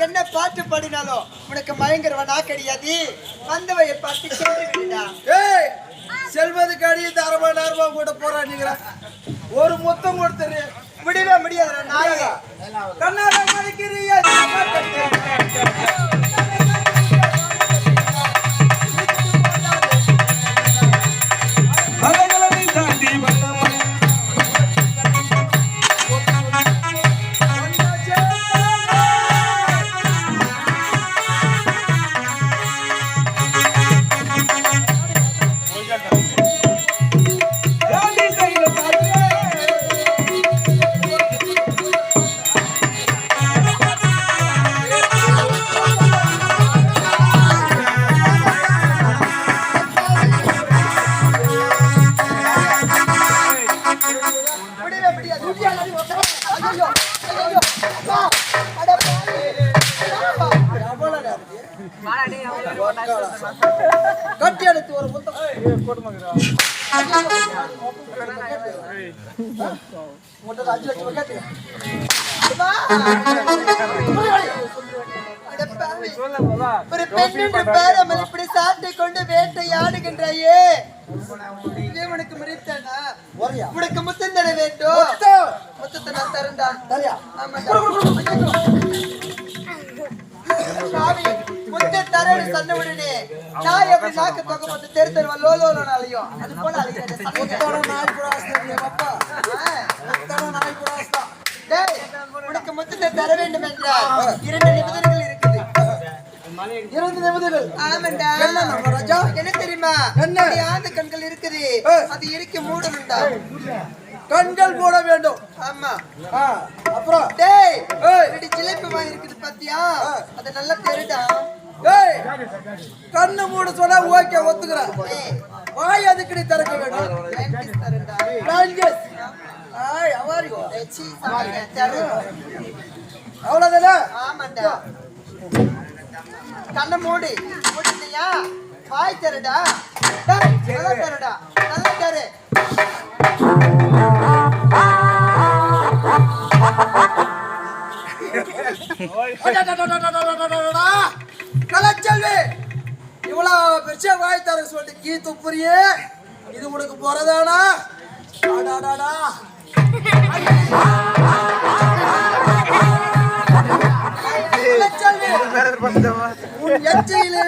என்ன பாட்டு பாடினாலும் உனக்கு மயங்கரவனா கிடையாது. வந்தவையை பார்த்து சொல்லுடா. செல்வதுக்கு அடி தரமா நேரமா கூட போராடிக்கிற ஒரு மொத்தம் கொடுத்துரு முடியவே முடியாது. நாயகா கண்ணாட மதிக்கிறியா கட்டி எடுத்து ஒரு முத்தம் ஒரு பெண் என்று பேரமல் இப்படி சாட்டை கொண்டு வேட்டையாடுகின்றாயே, உனக்கு முறைத்தானா? உனக்கு முத்தம் தர வேண்டும். முத்தத்தை நான் தரண்டா. முத்த தரேன்னு சொன்ன உடனே நான் எப்படி நாக்கு தொகை பார்த்து தெரு தெருவா லோலோனாலையும் அது போல உனக்கு முத்தத்தை தர வேண்டும் என்றால் 2 நிபந்தனைகள் இருக்குது. 2 நிபந்தனைகள்? ஆமாண்டா. என்ன தெரியுமா? ஆந்த கண்கள் இருக்குது, அது இறுக்கி மூடணும்டா. கண்கள் மூட வேண்டும். ஆமா. அப்புறம் டேய் ஜிலேபி வாங்கி இருக்குது பாத்தியா, அது நல்லா தெரிடா. கண்ணு மூட சொன்னா ஓகே ஒத்துக்கிறேன். வாய் அதுக்கு திறக்க வேண்டும். அவ்வளவுதானே? ஆமாண்டா. கண்ணை மூடி மூடியா, வாய் தரடா. நல்லா தரடா, நல்லா தரு. கலச்செல்வி இவ்வளவு பெருசா வாய் தர சொல்லிட்டு கீ துப்புறியே, இது உனக்கு போறதானா? உன் எச்சையிலே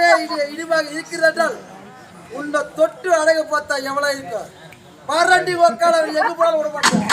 இடிவாக இருக்கிறதால் உன்னை தொட்டு அடக பார்த்தா எவ்வளவு இருக்கும்? பரண்டி ஒக்கால எங்க போனாலும் விட மாட்டேன்.